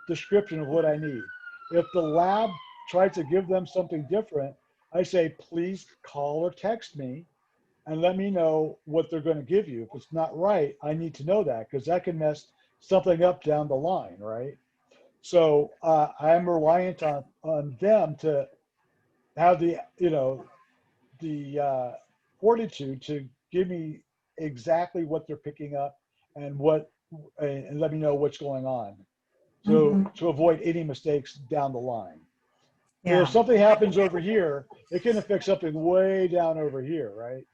description of what I need. If the lab tries to give them something different, I say, please call or text me and let me know what they're going to give you. If it's not right, I need to know that because that can mess something up down the line, right? So I'm reliant on them to have the, you know, the fortitude to give me exactly what they're picking up and what, and let me know what's going on. So Mhm. to avoid any mistakes down the line. So if Yeah, something happens over here, it can affect something way down over here, right?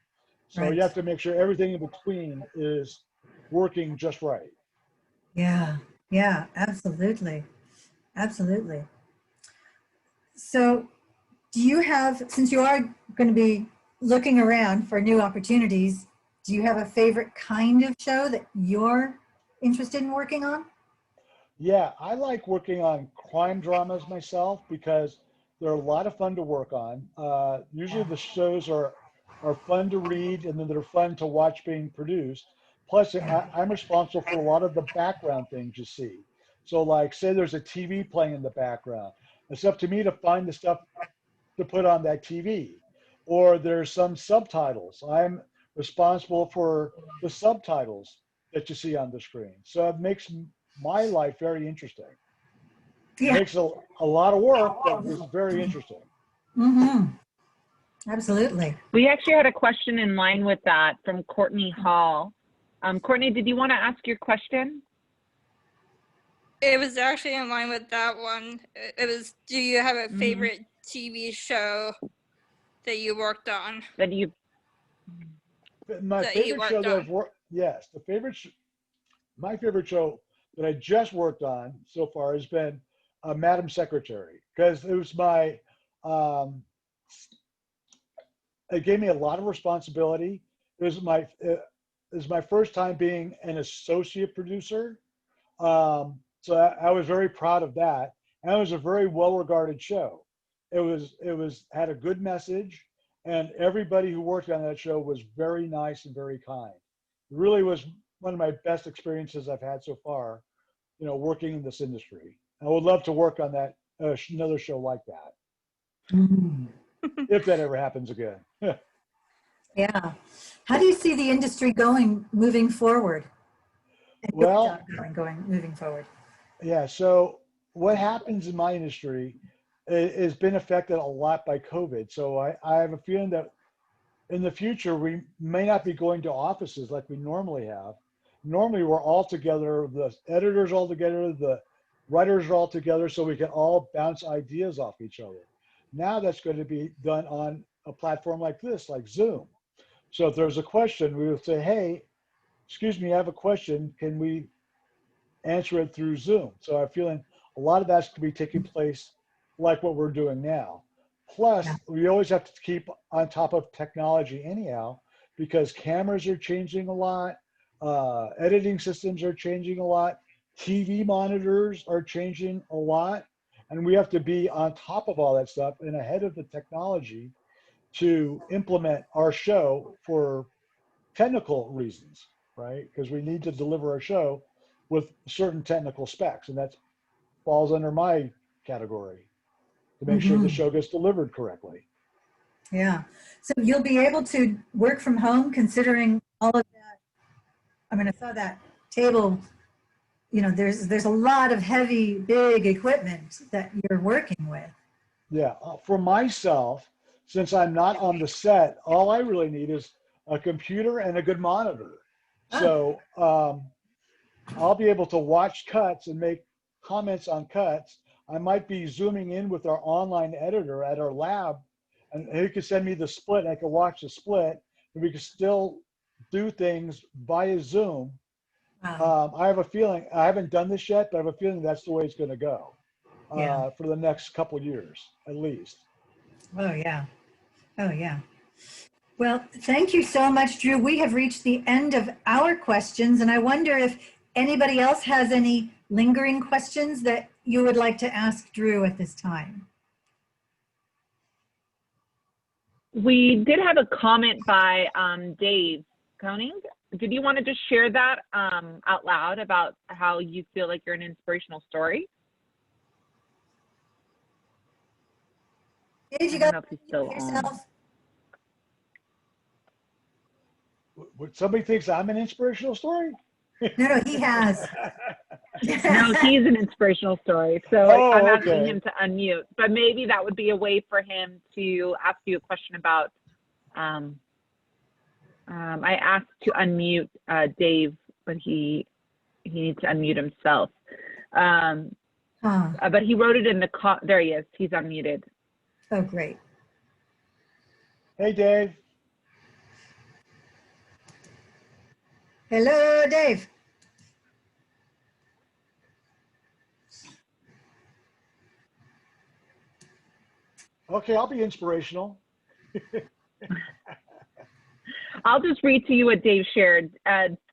So you right. have to make sure everything in between is working just right. Yeah, yeah, absolutely. Absolutely. So do you have, since you are going to be looking around for new opportunities, do you have a favorite kind of show that you're interested in working on? Yeah, I like working on crime dramas myself because they're a lot of fun to work on. Usually the shows are fun to read and then they're fun to watch being produced. Plus, I'm responsible for a lot of the background things you see. So, like, say there's a TV playing in the background, it's up to me to find the stuff to put on that TV. Or there's some subtitles. I'm responsible for the subtitles that you see on the screen. So it makes my life very interesting. Yeah. Makes a lot of work, but it's very interesting. Mm-hmm. Absolutely. We actually had a question in line with that from Courtney Hall. Courtney, did you want to ask your question? It was actually in line with that one. It was, do you have a Mhm. favorite TV show that you worked on? That you My That you favorite show worked that I've on? worked, yes, my favorite show that I just worked on so far has been Madam Secretary because it was um, it gave me a lot of responsibility. It was my first time being an associate producer. So I was very proud of that. And it was a very well-regarded show. It was had a good message, and everybody who worked on that show was very nice and very kind. It really was one of my best experiences I've had so far, you know, working in this industry. I would love to work on that another show like that Mhm. if that ever happens again. Yeah. How do you see the industry going moving forward? And your job Well, moving forward? yeah. So what happens in my industry has been affected a lot by COVID. So I have a feeling that in the future, we may not be going to offices like we normally have. Normally, we're all together, the editors all together, the writers are all together, so we can all bounce ideas off each other. Now that's going to be done on a platform like this, like Zoom. So if there's a question, we would say, hey, excuse me, I have a question. Can we answer it through Zoom? So I'm feeling a lot of that's going to be taking place like what we're doing now. Yeah. Plus, we always have to keep on top of technology anyhow, because cameras are changing a lot, editing systems are changing a lot, TV monitors are changing a lot, and we have to be on top of all that stuff and ahead of the technology to implement our show for technical reasons, right? Because we need to deliver our show with certain technical specs, and that falls under my category to make sure the Mhm. show gets delivered correctly. Yeah. So you'll be able to work from home considering all of that. I mean, I saw that table, you know, there's a lot of heavy, big equipment that you're working with. Yeah, for myself, since I'm not on the set, all I really need is a computer and a good monitor. Oh, So I'll be able to watch cuts and make comments on cuts. I might be zooming in with our online editor at our lab, and he could send me the split, and I could watch the split, and we could still do things via Zoom. wow. I have a feeling, I haven't done this yet, but I have a feeling that's the way it's going to go Yeah. for the next couple of years, at least. Oh, yeah. Oh, yeah. Well, thank you so much, Drew. We have reached the end of our questions, and I wonder if anybody else has any lingering questions that you would like to ask Drew at this time. We did have a comment by Dave Koenig. Did you want to just share that out loud about how you feel like you're an inspirational story? Dave, I you don't got know if to he's unmute still on. yourself. What somebody thinks I'm an inspirational story? No, he has. No, he's an inspirational story. So I'm Oh, asking okay. him to unmute, but maybe that would be a way for him to ask you a question about, I asked to unmute Dave, but he needs to unmute himself. But he wrote it in the, there he is, he's unmuted. Oh, great. Hey, Dave. Hello, Dave. Okay, I'll be inspirational. I'll just read to you what Dave shared.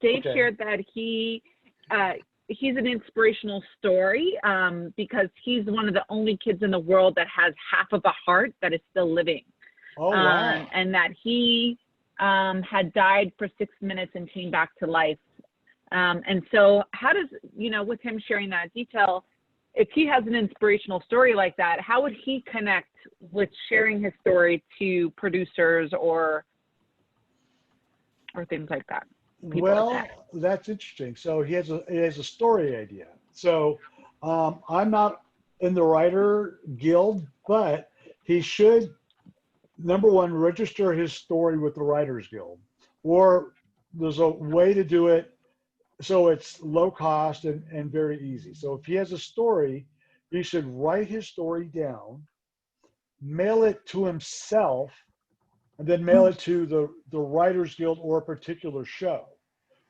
Dave Okay. shared that he's an inspirational story because he's one of the only kids in the world that has half of a heart that is still living. Oh, wow. And that he had died for 6 minutes and came back to life. And so how does, with him sharing that detail, if he has an inspirational story like that, how would he connect with sharing his story to producers or things like that? Well, that's interesting. So he has a story idea. So I'm not in the writer guild, but he should, number one, register his story with the Writers Guild, or there's a way to do it so it's low cost and very easy. So if he has a story, he should write his story down, mail it to himself, and then mail it to the Writers Guild or a particular show,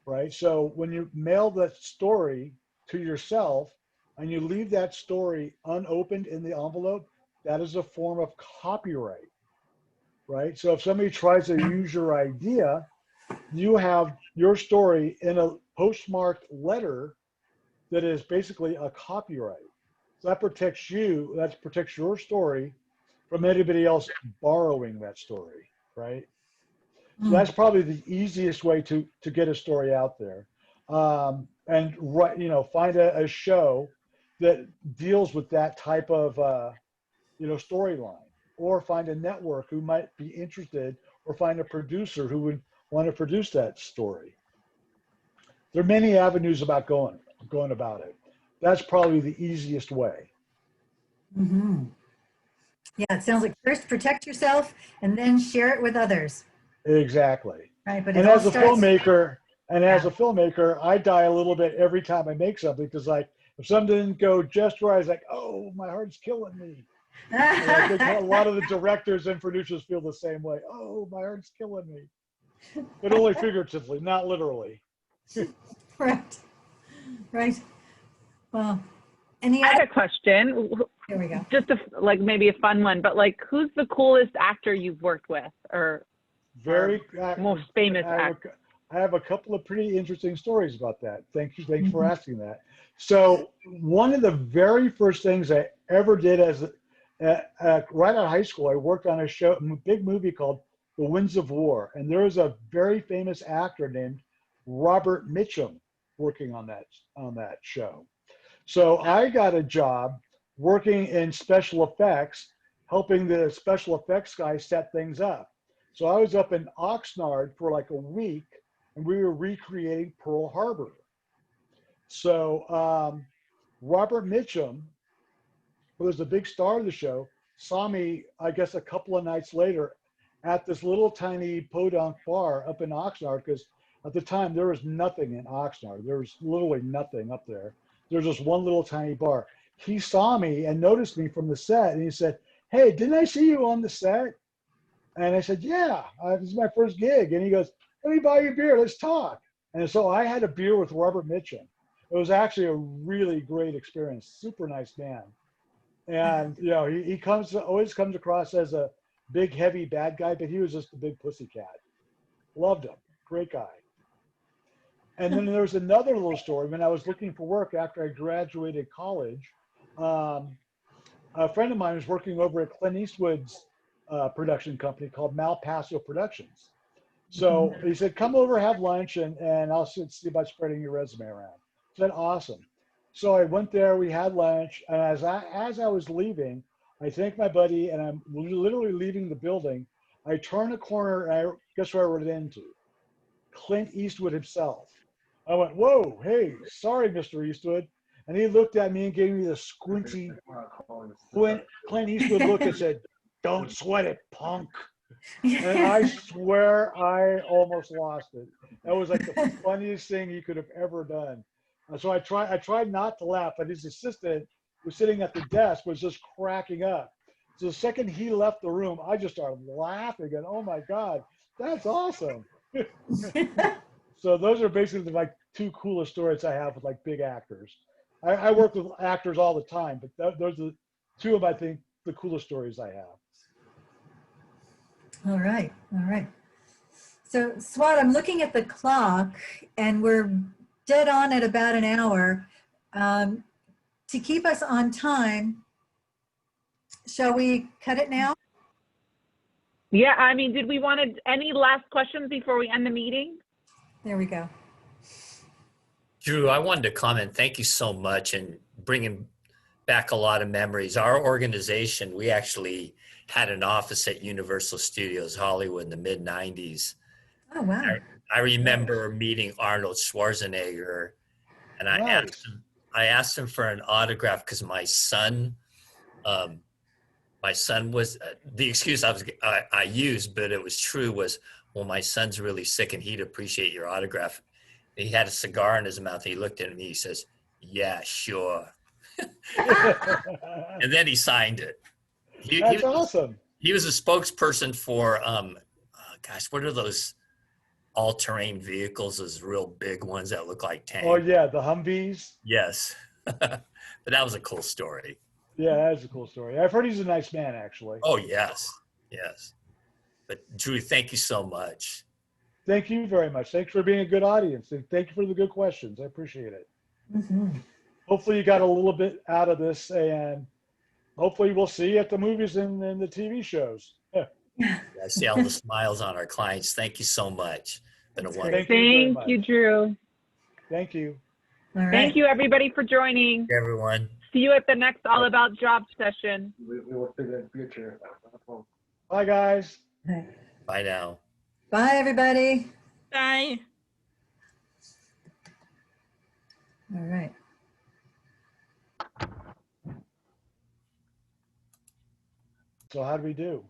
right? So when you mail that story to yourself and you leave that story unopened in the envelope, that is a form of copyright, right? So if somebody tries to use your idea, you have your story in a postmarked letter that is basically a copyright. So that protects you, that protects your story from anybody else borrowing that story, right? So that's probably the easiest way to get a story out there. And find a show that deals with that type of storyline, or find a network who might be interested, or find a producer who would want to produce that story. There are many avenues about going about it. That's probably the easiest way. Mm-hmm. Yeah, it sounds like first protect yourself and then share it with others. Exactly. Right, but it And all as a starts. filmmaker, Yeah. I die a little bit every time I make something, because like if something didn't go just right, I was like, oh, my heart's killing me. And I think a lot of the directors and producers feel the same way. Oh, my heart's killing me. But only figuratively, not literally. Right. Right. Well, I have a question. Here we go. Just maybe a fun one, but who's the coolest actor you've worked with, or most famous actor? I have a couple of pretty interesting stories about that. Thanks for asking that. So one of the very first things I ever did right out of high school, I worked on a big movie called The Winds of War, and there was a very famous actor named Robert Mitchum working on that show. So I got a job working in special effects, helping the special effects guy set things up. So I was up in Oxnard for like a week, and we were recreating Pearl Harbor. So Robert Mitchum, who was the big star of the show, saw me, I guess, a couple of nights later at this little tiny podunk bar up in Oxnard, because at the time there was nothing in Oxnard. There was literally nothing up there. There's just one little tiny bar. He saw me and noticed me from the set, and he said, hey, didn't I see you on the set? And I said, yeah, this is my first gig. And he goes, let me buy you a beer, let's talk. And so I had a beer with Robert Mitchum. It was actually a really great experience, super nice man. And he always comes across as a big, heavy bad guy, but he was just a big pussycat. Loved him, great guy. And then there was another little story. When I was looking for work after I graduated college, a friend of mine was working over at Clint Eastwood's production company called Malpaso Productions. So he said, come over, have lunch, and I'll see about spreading your resume around. I said, awesome. So I went there, we had lunch, and as I was leaving, I thanked my buddy, and I'm literally leaving the building. I turn a corner, and guess where I ran into? Clint Eastwood himself. I went, whoa, hey, sorry, Mr. Eastwood. And he looked at me and gave me the squinty Clint Eastwood look and said, don't sweat it, punk. And I swear I almost lost it. That was like the funniest thing he could have ever done. And so I tried not to laugh, but his assistant was sitting at the desk was just cracking up. So the second he left the room, I just started laughing and oh my God, that's awesome. So those are basically like two coolest stories I have with like big actors. I work with actors all the time, but those are two of, I think, the coolest stories I have. All right, all right. So Swat, I'm looking at the clock and we're dead on at about an hour. To keep us on time, shall we cut it now? Yeah, I mean, did we want to, any last questions before we end the meeting? There we go. Drew, I wanted to comment. Thank you so much and bringing back a lot of memories. Our organization, we actually had an office at Universal Studios Hollywood in the mid 90s. Oh, wow. I remember meeting Arnold Schwarzenegger and Nice. I asked him for an autograph because my son was the excuse I used, but it was true was, well, my son's really sick and he'd appreciate your autograph. He had a cigar in his mouth. He looked at me. He says, "Yeah, sure." And then he signed it. That's awesome. He was a spokesperson for, gosh, what are those all-terrain vehicles? Those real big ones that look like tanks. Oh yeah, the Humvees. Yes, but that was a cool story. Yeah, that is a cool story. I've heard he's a nice man, actually. Oh yes, yes. But Drew, thank you so much. Thank you very much. Thanks for being a good audience, and thank you for the good questions. I appreciate it. Mhm. Hopefully you got a little bit out of this, and hopefully we'll see you at the movies and the TV shows. I see all the smiles on our clients. Thank you so much. Been a That's wonderful. Thank you very Thank much. you, Drew. Thank you. All right. Thank you, everybody, for joining. Everyone. See you at the next All About Jobs session. We will figure in the future. Bye, guys. All right. Bye now. Bye, everybody. Bye. All right. So how do we do?